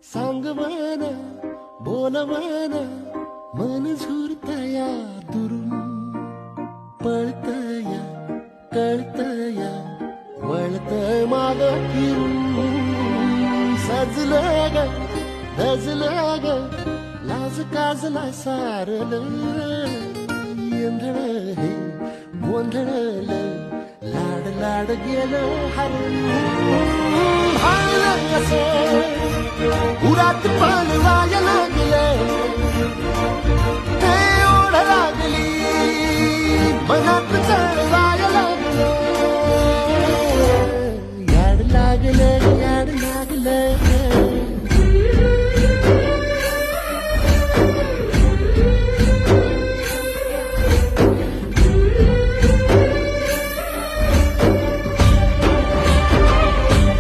सांग मन बोल मन मन झुरतया दुरून पळतया कळतया वळतय माग फिरून सजलं ग धजलं ग लाज काजला सारलं येंधळ हे गोंधळलं लाड लाड गेलं हरून भाळलं असं उरात पण वाया लागलं ते ओढ लागली मनात चढ वाया लागलं याड लागलं